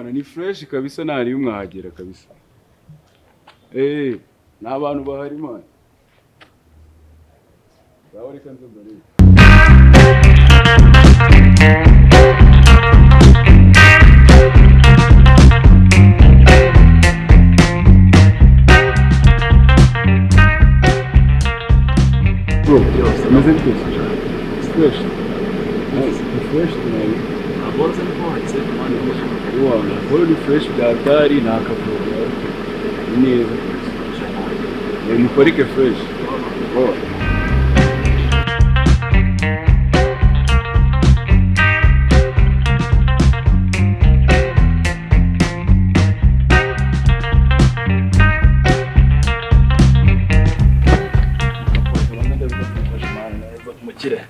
Ewana ni fresh kabisa nari umwahagera kabisa. N'abantu bahari man. Bawari kanzo ndari. Bro, mas é fresh. Fresh tonight. Agora você não pode ser, mano. Agora do fresh da Atari na café. Neza. Ele pode que fresh. Oh. Mukire.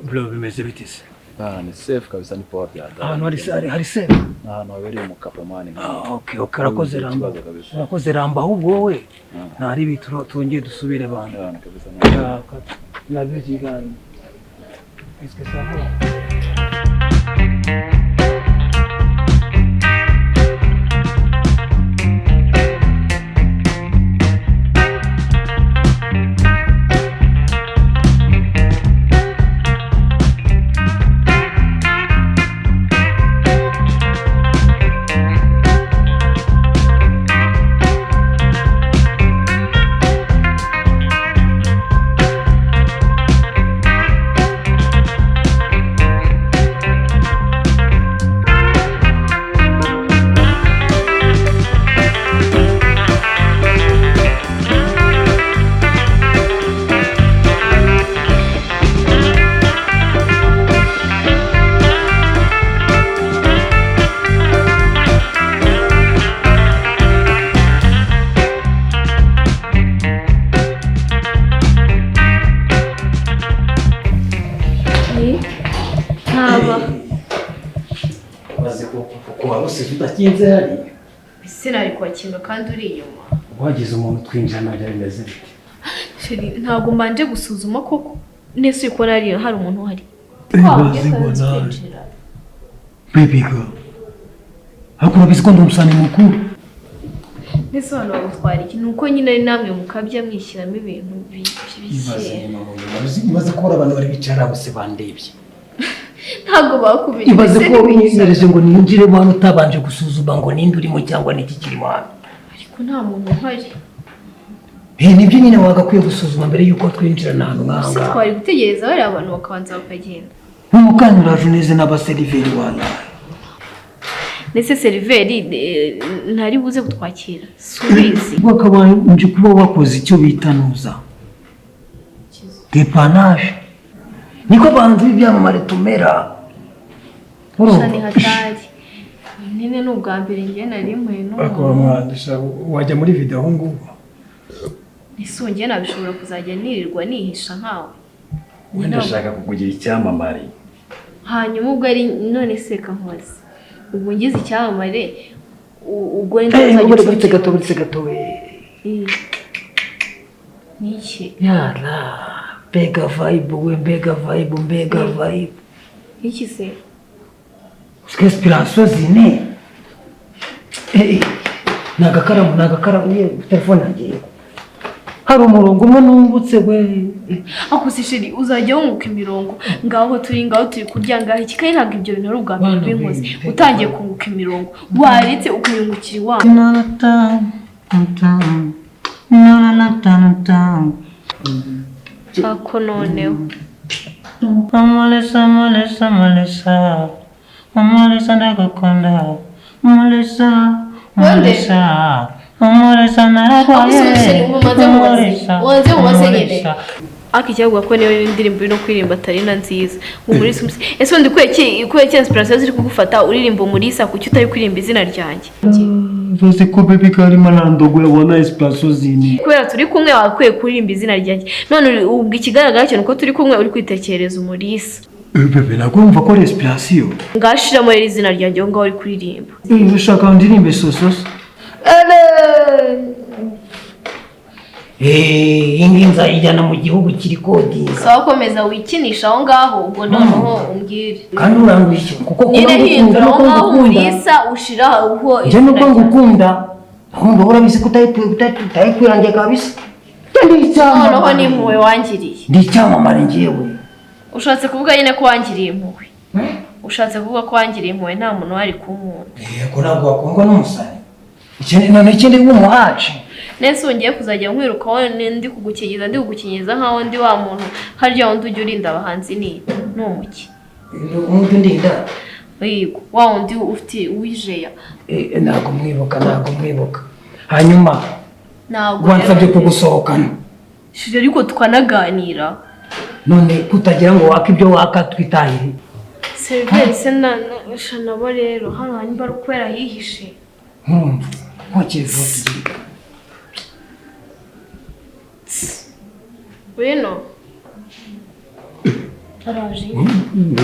Bro, bimeze bitese. Ni safe kabisa ni port ya. Hari safe. No bari mu kapamani. Okay, urakoze ramba. Urakoze ramba ahubwo wowe. Ntari bituro tongeye dusubire bana. Kabisa. Nabyo kigana. Est-ce que ça va? Udakinze hari sinari kwakinga kandi uri inyuma wagize umuntu twinjana byari bimeze bite sheri ntago mbanje gusuzuma koko nese uko hari umuntu hari baby girl hakuna biziko ndumsane mukuru nese hano bagutwara iki nuko nyine ari namwe mukabya mwishyiramo ibintu bishye imaze kubura abantu bari bicara bose bandebye ntago bakubije ibaze ko winyereje ngo ninjire hano utabanje gusuzuma ngo ninde urimo cyangwa niki kirimo hano ariko nta muntu uhari nibyo nyine wagakwiye gusuzuma mbere yuko twinjira nahano nkanga twari gutegereza bari abantu bakabanza bakagenda nk'umukanyura juneze n'abaseriveri wana nese seriveri ntari buze gutwakira subizi bakaba nje kuba wakoze icyo bitanuza depanage niko banzi byamamare tumera urumva hatari nene n'ubwa mbere ngiye nari mwe no akwamwadisha wajya muri video aho nguko nisongiye nabishobora kuzajya nirirwa nihisha nkawe wenda shaka kukugira icyamamare hanyuma ubwo ari none seka nkoze ubwo ngize icyamamare ubwo ndazajya buretse gato we niki yara Bega vibe. Iki se? Inspiration zine. Nagakaramu ye telefone yanjye. Hari umurongo umwe nungutse we. Akusi sheri uzajya wunguka imirongo ngaho turi kurya ngaho ikikaye ntabwo ibyo bintu ari ubwa mbere binkoze utangiye kunguka imirongo waretse ukayungukira iwawe. Ako noneho Amalesa ndagukunda Amalesa naragwaye Ako se sheri umaze mubaze nyine akicyagwa ko niyo indirimbo iri no kuririmba atari na nziza umurisa ese undi kweki inspiration ziri kugufata uririmba umurisa kuki utari kuririmba izina ryanjye Vose ko baby karima nandogo yabona inspiration zini kubera turi kumwe wakwiye kuririmba izina ryanjye none ubwo ikigaragara cyo nuko turi kumwe uri kwitekereza umurisa bebe nakumva ko inspiration ngashira muri izina ryanjye ngo uri kuririmba ushaka ndirimbe sosos inginza ijyana mu gihugu kiri kodiza sawa komeza wikinisha aho ngaho ubwo noneho umbwire kandi urangwishe kuko nyine aho ngaho umurisa ushira uho je nuko ngukunda ahumba urabizi ko utayikwirangiye kabisa noneho ni impuhwe wangiriye ndi icyamamare njyewe ushatse kuvuga nyine ko wangiriye impuhwe ushatse kuvuga ko wangiriye impuhwe nta muntu wari kunkunda yego ntabwo wakundwa n'umusani ikindi w'umuhaci nese wongeye kuzajya nkwirukaho ndi kugukinyiza nkaho ndi wa muntu harya wundi ujya urinda abahanzi ni umuki umuntu ndinda yego wa wundi ufite uwijeya ntabwo mwibuka hanyuma wansabye kugusohokana shije ariko tukanaganira none kutagira ngo waka ibyo waka twitahire serivisi nabo rero hano hanyuma ari ukwera hihishe nkokivuga Bueno. Araje.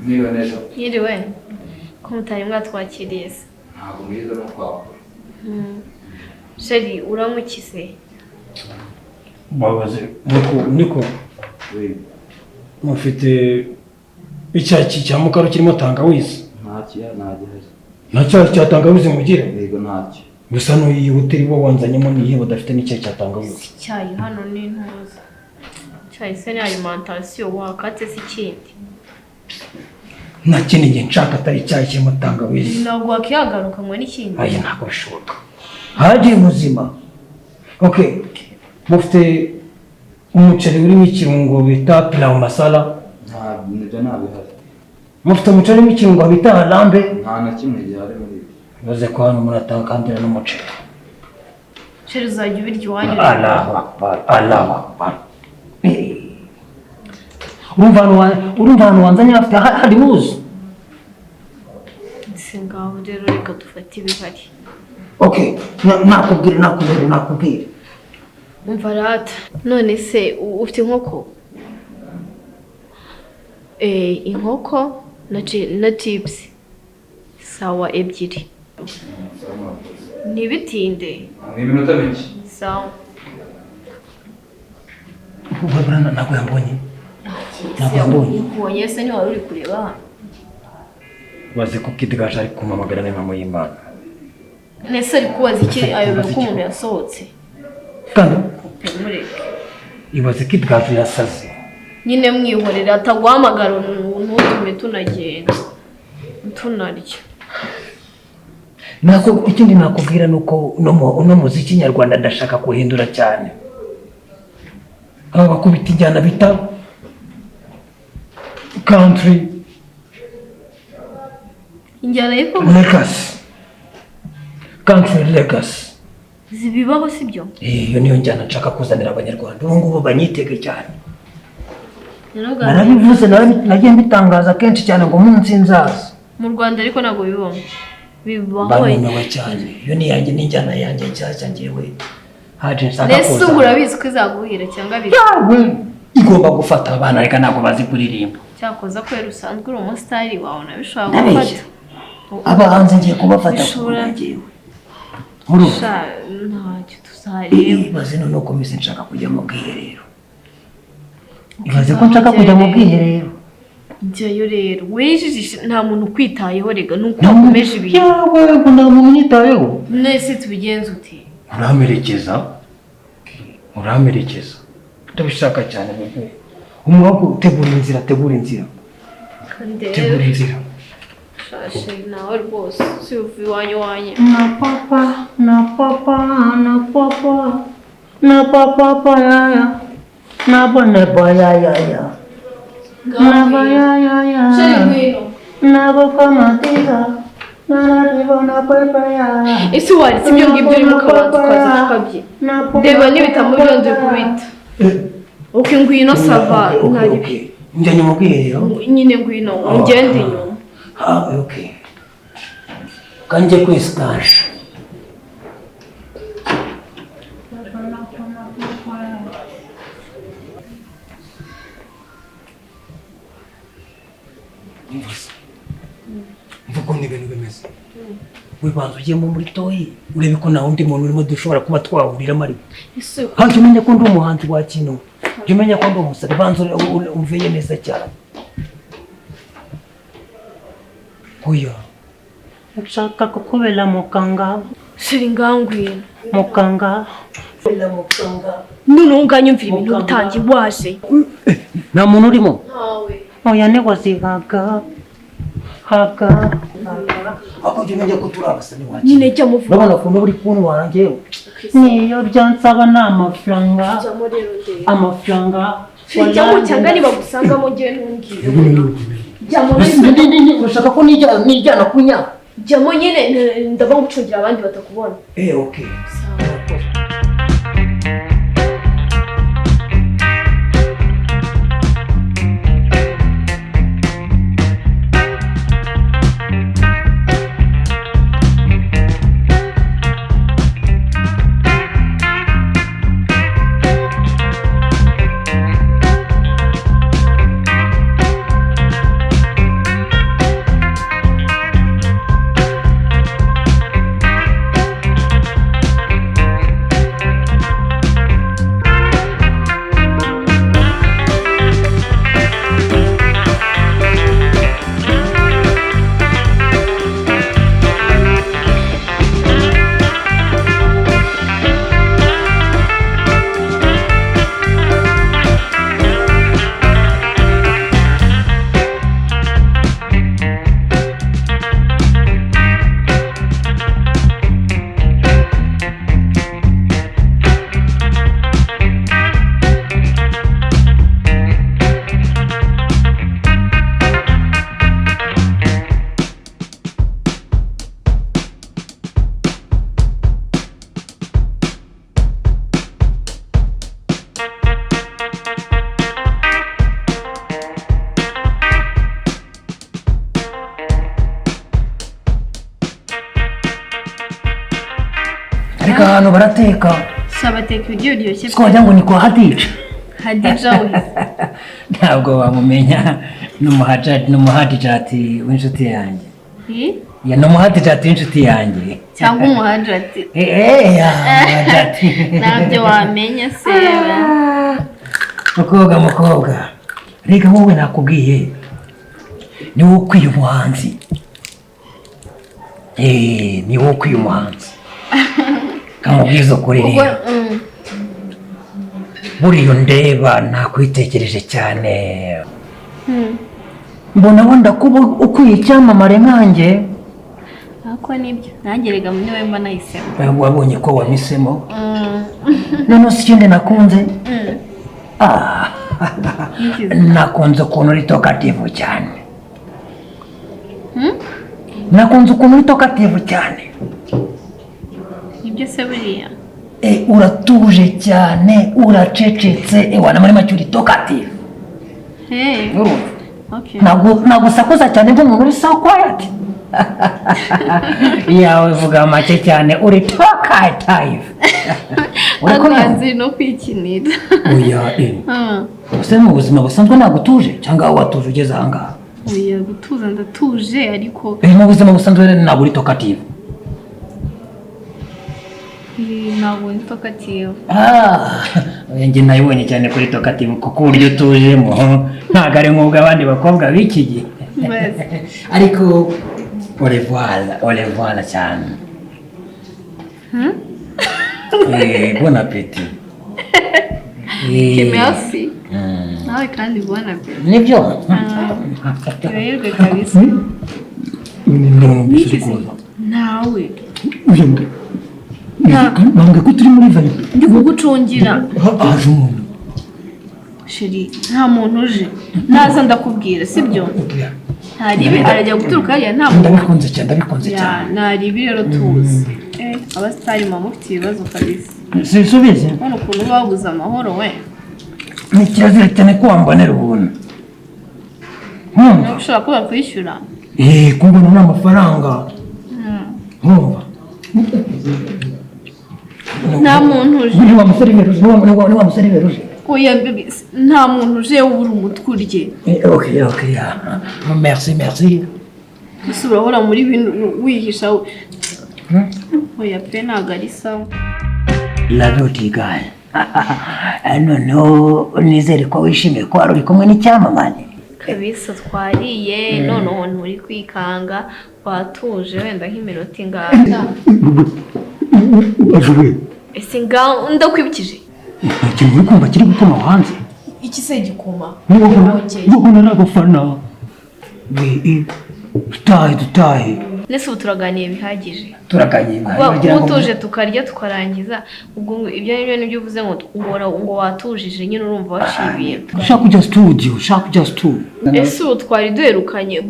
Niba neza. Yiriwe. Ko mutari mwatwakiriye se. Ntabwo mwiza no kwakura. Sheri uramukize. Babaze niko. Oui. Mufite icyaki cya mukaro kirimo tangawizi. Ntacyo cya tangawizi mugira. Yego ntacyo. Gusa no yihutira bo wanzanyemo nihe badafite n'icyayi cya tangawizi. Icyayi hano ni ntuza. Icyayi se ni alimentation wakatse si kindi. Nakindi nge nshaka atari icyayi kirimo tangawizi. Ntabwo wakihagaruka ngo n'ikindi. Aya ntabwo bishoboka. Haje muzima. Okay. Mufite umuceri urimo ikirungo bita pilau masala. Nibyo ntabihari. Mufite umuceri urimo ikirungo bita harambe. Nta na kimwe gihari muri ibi. Baze ko hano muratangandira n'umuceri. Sheri uzajya ubirya iwanyu. Allahu Akbar. Urumva hano wanzanye afite hari buzi. Singaho rero reka dufate ibihari. Okay, nakubwira. Umva rata. None se ufite inkoko? Inkoko na chips. Sawa ebyiri. Ntibitinde. Ni iminota mike. Sawa. Ubabana ntabwo yambonye. Ubonye se ni wari uri kureba. Baze ko kidigaje ari kumamagara n'imamo y'Imana. Nese ari kubaza iki ayobe ko umuntu yasohotse. Kandi mureke. Ibaze kidigaje yasaze. Nyine mwihorera atagwamagara ntutume tunagenda. Tunarya. Nako ikindi nakubwira nuko no muziki nyarwanda ndashaka kuhindura cyane. Aba kubita injyana bita country injyana y'iko legacy. Country legacy. Zibibaho sibyo? Iyo niyo njyana nshaka kuzanira abanyarwanda. Ubu ngubu banyitege cyane. Narabivuze nagiye mbitangaza kenshi cyane ngo munsi nzaza. Mu Rwanda ariko nago bibaho. Bibaho Banewe cyane. Iyo ni yanjye n'injyana yanjye cyacya ngewe. Haje nshaka kuza. Nese urabizi ko izaguhira cyangwa bizi? Yawe igomba gufata abana reka ntabwo bazi kuririmba. Cyakoza ko usanzwe uri umusitari wawe nabishaka gufata. Abahanzi ngiye kubafata kubagiwe. Ntacyo tuzareba. Ibaze none uko mise nshaka kujya mu bwiherero. Ibaze ko nshaka kujya mu bwiherero. Jyayo rero wijijishe nta muntu kwitayeho rega nuko akomeje ibintu. Yawe ngo nta muntu nyitayeho. Nese tubigenza uti? Uramerekeza. Ndabishaka cyane bebe. Umwuga tegura inzira. Tegura inzira. Shashe nawe rwose si uvi wanye. Na papa ya. Na bone ya. Sheri ngwino. Na kama tiga. Na papa ya. Ese wari sibyo ngibyo uri mu kabanza ukaza tukabye. Ndeba n'ibitamo byo ndi kubita. Okay, ngwino sava. Okay. Njya nyuma kwiherero. Nyine ngwino ungende nyuma. Okay. Kanje kwisitaje. Mvuko ni ibintu bimeze. Wibanza ugiyemo muri toyi urebe ko nta wundi muntu urimo dushobora kuba twahuriramo ariko. Hanze umenya ko ndi umuhanzi wa kino. Jya umenya ko ndi umusore banza umveye neza cyane. Oya. Nshaka kukubera muganga. Shiri ngangwino. Muganga. Kubera muganga. Nununganya umvira ibintu utangi waje. Nta muntu urimo? Ntawe. Oya negozigaga. Haga. Ako jya umenya ko turi abasani wa kino. Nyine jya muvuga. Urabona ukuntu uri kuntu wanjye. Niyo byansaba ni amafaranga. Jyamo rero ndebe. Amafaranga. Jyamo cyangwa niba gusangamo ngiye ntumbwire. Jyamo urashaka ko nijyana kunya? Jyamo nyine ndaba gucungira abandi batakubona. Okay. Ariko hano barateka. Sabateka ibiryo biryoshye. Siko wagira ngo ni kwa Hadija. Hadija we. Ntabwo wamumenya n'umuhadijati w'inshuti yanjye. Ya n'umuhadijati w'inshuti yanjye. Cyangwa umuhadijati. Umuhadijati. Ntabyo wamenya se. Mukobwa. Rega wowe nakubwiye. Ni wowe ukwiye umuhanzi. Ni wowe ukwiye umuhanzi. Kamubwiza kuririmba. Buriya ndeba nakwitekereje cyane. Mbona wenda kuba ukwiye icyamamare nkanjye. Ako nibyo. Nanjye rega muri we mba nahisemo. Wabonye ko wamisemo. None si ikindi nakunze. Nakunze ukuntu uri tokativu cyane. Nakunze ukuntu uri tokativu cyane. Ibyo se buriya. Uratuje cyane, uracecetse, wana muri make uri tokativu. Okay. Ntabwo sakuza cyane nk'umuntu uri so quiet. Yawe vuga make cyane uri tokativu. Akazi no kwikinira. Oya use mu buzima busanzwe ntabwo utuje cyangwa watuje ugeze aha ngaha? Oya gutuza ndatuje ariko mu buzima busanzwe ntabwo uri tokativu. ntabwo ndi tokativu. Njye nayibonye cyane kuri tokativu kuko uburyo utujemo ntabwo ari nk'ubw'abandi bakobwa b'iki gihe. Ariko orevoila cyane. Bon appétit. Merci. Nawe kandi bon appétit. Nibyo? Yoherwe kabisa. Nawe. Ntabwo ko turi muri vibe. Ndi kugucungira. Haje umuntu. Sheri, nta muntu uje. Naza ndakubwira, sibyo? Ntaribi arajya guturuka hariya nta muntu. Ndabikunze cyane. Ntaribi rero tuzi. Abasitari mama ufite ibibazo kabisa. Sisubize. Hano ukuntu babuze amahoro we. ni kirazira cyane ko wambonera ubuntu. ushobora kuba kwishyura kumbona n'amafaranga. nta muntu uje ni wa musore beruje ni wa musore beruje. oya bebe nta muntu uje ubura umutwe urye. Okay merci. ese urahora muri bintu wihisha oya pe ntabwo ari sawa. La beauty girl. Noneho nizere ko wishimiye ko wari uri kumwe n'icyamamare. Kabisa twariye noneho nturi kwikanga watuje wenda nk'iminota ingahe. Ese ngaho ndakwibukije ikintu uri kumva kiri gukoma hanze. iki se gikoma wowe naragufana dutahe nese ubu turaganiye bihagije turaganiye utuje tukarya tukarangiza ubwo ibyo nibyo uvuze ngo watujije nyine urumva washibiye. ushaka kujya studio ese ubu twari duherukanye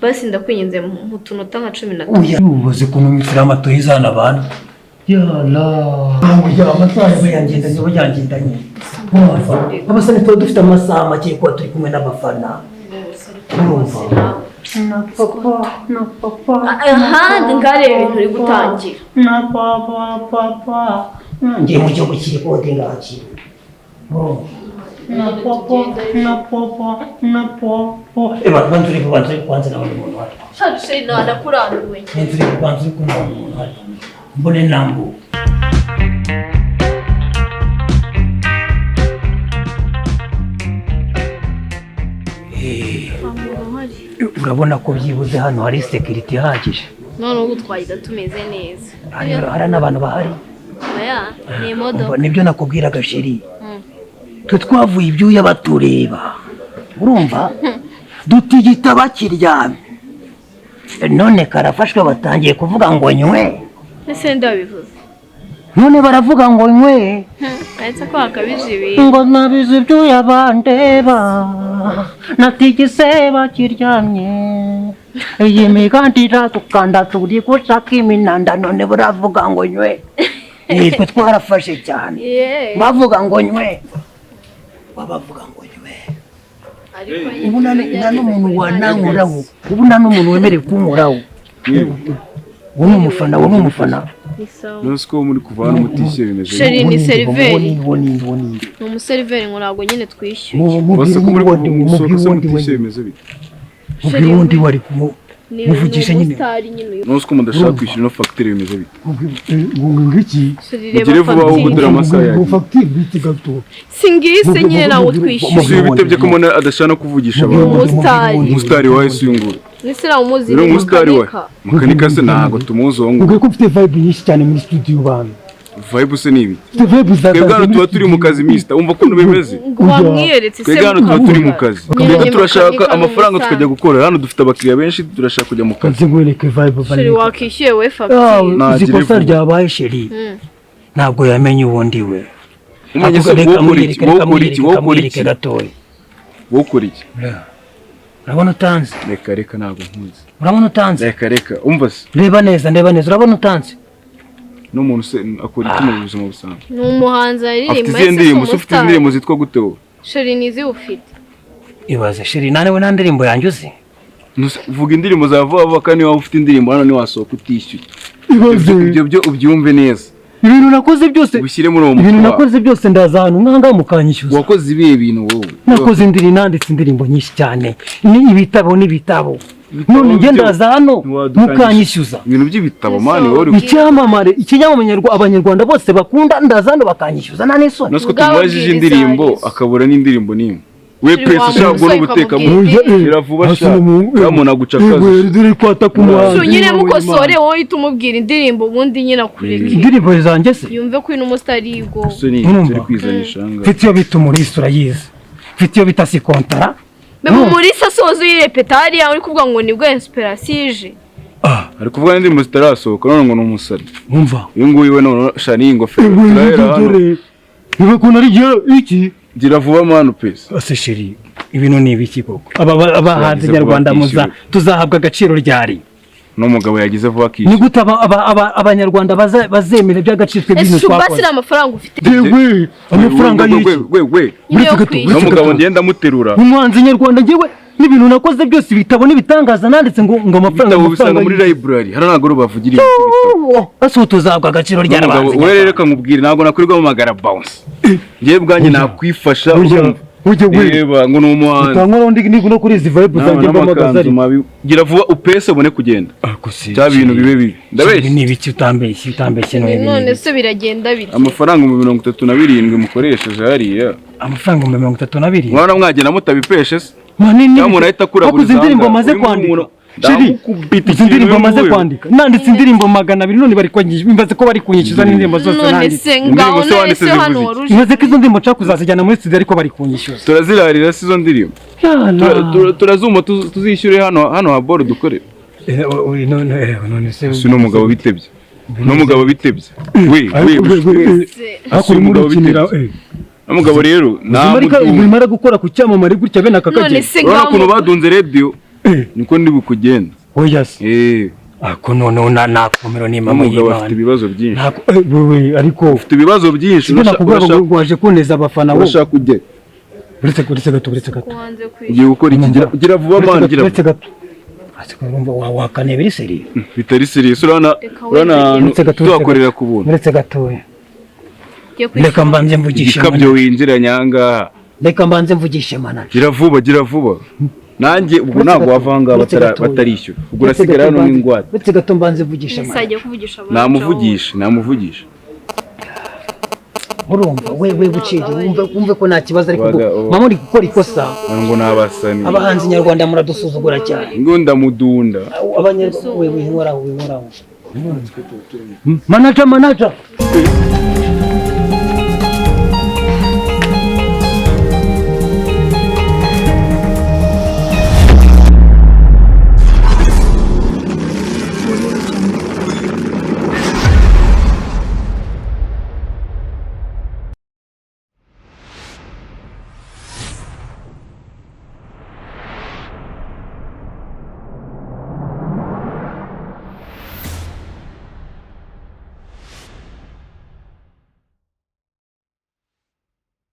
basi ndakwinginze mu tunota nka 15. ubuze kuntu misira amato y'izana abantu yala amasaha bayangendanye abasane tuba dufite amasaha make kuba turi kumwe n'abafana. Na papa ahandi ngarebe ibintu uri gutangira na papa ngiye mu gihugu kiri kode ngaki na papa banzuri kwanza na umuntu wari shaje na nakuranduwe nzuri kwanza kumva umuntu wari mbone nambu. urabona ko byibuze hano hari security ihagije. none ubu twahita tumeze neza. hari n'abantu bahari. ni imodoka nibyo nakubwiraga sheri. twe twavuye ibyuya batureba urumva dutigita bakiryamye none karafashwe batangiye kuvuga ngo nywe. ese ndabivuze none baravuga ngo nywe ahetse ko hakabije ibintu ngo nabize ibyuya bandeba natigise bakiryamye iyi migandira tukanda turi gushaka iminanda none baravuga ngo nywe. twe twarafashe cyane bavuga ngo nywe bavuga ngo nywe. ubu nta n'umuntu wanankuraho ubu nta n'umuntu wemerewe kunkoraho. uwo ni umufana nose ko muri kuva hano mutishyuye bimeze sheri ni seriveri ni umuseriveri ngo ntabwo nyine twishyuye bose ko muri mutishyuye bimeze bite mubwira uwundi wari muvugisha nyine nose ko mudashaka kwishyura ino fagitire bimeze bite ngiki mugire vuba aho gudura amasaha yawe fagitire biti gato singise nyine nawe twishyuye uzi bitebye ko umuntu adashaka no kuvugisha abantu umusitari wawe suyungura nisira umuzi ni umusitari wawe Makanika se ntabwo tumuzi uwo nguwo ko ufite vibe nyinshi cyane muri studio bana. vibe se nibi vibe twebwe hano tuba turi mu kazi mista umva ukuntu bimeze wamwiyeretse se twebwe hano tuba turi mu kazi twebwe turashaka amafaranga tukajya gukora hano dufite abakiriya benshi turashaka kujya mu kazi ngwereke vibe sheri wakishyuye we fagitire zikosa ryabaye sheri ntabwo yamenye ubundi we umenye se wokora iki urabona utanze reka ntabwo nkuzi urabona utanze reka umva se reba neza urabona utanze n'umuntu se akora iki mu buzima busanzwe ni umuhanzi aririmba ufite indirimbo zitwa gute wowe sheri nizi ufite ibaze sheri nawe nta ndirimbo yanjye uzi vuga indirimbo za vuba kandi waba ufite indirimbo hano ntiwasohoka utishyuye ibyo byo ubyumve neza ibintu nakoze byose ubishyire muri uwo mutwe ibintu nakoze byose ndaza ahantu nk'ahangaha mukanyishyuza wakoze ibihe bintu wowe nakoze nanditse indirimbo nyinshi cyane n'ibitabo none njye ndaza hano mukanyishyuza ibintu by'ibitabo mani wowe icyamamare abanyarwanda bose bakunda ndaza hano bakanyishyuza nta n'isoni natwe tumubajije indirimbo akabura n'indirimbo n'imwe we pesa ashaka no guteka mu iravuba ashaka umuntu agucakaza dore kwata ku muhanzi nyine mukosore wowe itumubwira indirimbo ubundi nyine akureke indirimbo zanjye se yumve ko ino umusitari yigo turi kwizanisha anga mfite iyo bita umurisi urayizi mfite iyo bita sikontara mbega umurisi asoza uyirepetari yawe uri kuvuga ngo nibwo inspiration ije ari kuvuga n'indirimbo zitarasohoka none ngo ni umusari umva uyu nguyu we none shani ingofero turahera hano niba kuna ari iki gira vuba manu pesa ase sheri ibintu ni ibiki koko abahanzi nyarwanda tuzahabwa agaciro ryari n'umugabo yagize vuba ki ni gute abanyarwanda bazemera by'agaciro tw'ibintu twakoze basi amafaranga ufite yewe amafaranga y'iki n'umugabo ngenda muterura umuhanzi nyarwanda ngewe n'ibintu nakoze byose bitabona ibitangaza nanditse ngo amafaranga bisanga muri library hari nagoro bavugira ibyo ase tuzabwa agaciro ry'abantu we reka nkubwire ntabwo nakurirwa mu magara bounce ngiye bwanjye nakwifasha reba ngo n'umuhanzi utangora ndi no kuri izi vibe zanjye mbamagazari gira vuba upese ubone kugenda cya bintu bibe ndabeshye ni ibiki utambeshye none se biragenda bite amafaranga 37 mukoresheje hariya amafaranga 37 mwana mwagena mutabipeshe se manini umuntu ahita kuragura indirimbo maze kwandika indirimbo maze kwandika nanditse indirimbo 200 none bari kwanyishyura imbaze ko bari kunyishyuza n'indirimbo zose nanditse ngaho nese hano waruje imbaze ko izo ndirimbo nshaka kuzazijyana muri studio ariko bari kunyishyuza turazirarira si izo ndirimbo turazuma tuzishyure hano ha boro dukore none se si n'umugabo bitebye we akuri muri ukinira umugabo rero namara gukora ku cyamamare gutya bene akakagiye urabona ukuntu badunze radio niko ndi bukugenda oya se ako noneho nakomero ni mama y'Imana afite ibibazo byinshi ariko ufite ibibazo byinshi urashaka waje kuneza abafana bo urashaka kujya uretse gato ugiye gukora iki gira vuba man gira uretse gato urumva wakane biri seri bitari serious urana tuzakorera ku buntu uretse gato reka mbanze mvugishe ikabyo winjira nyanga reka mbanze mvugishe mana gira vuba nanjye ubwo ntabwo wavanga batarishyura ubwo urasigara hano n'ingwate uretse gato mbanze mvugishe mana namuvugisha urumva we buciri wumve ko nta kibazo ariko mama uri gukora ikosa ngo nabasani abahanzi nyarwanda muradusuzugura cyane ngo ndamudunda abanyarwanda we winkoraho manager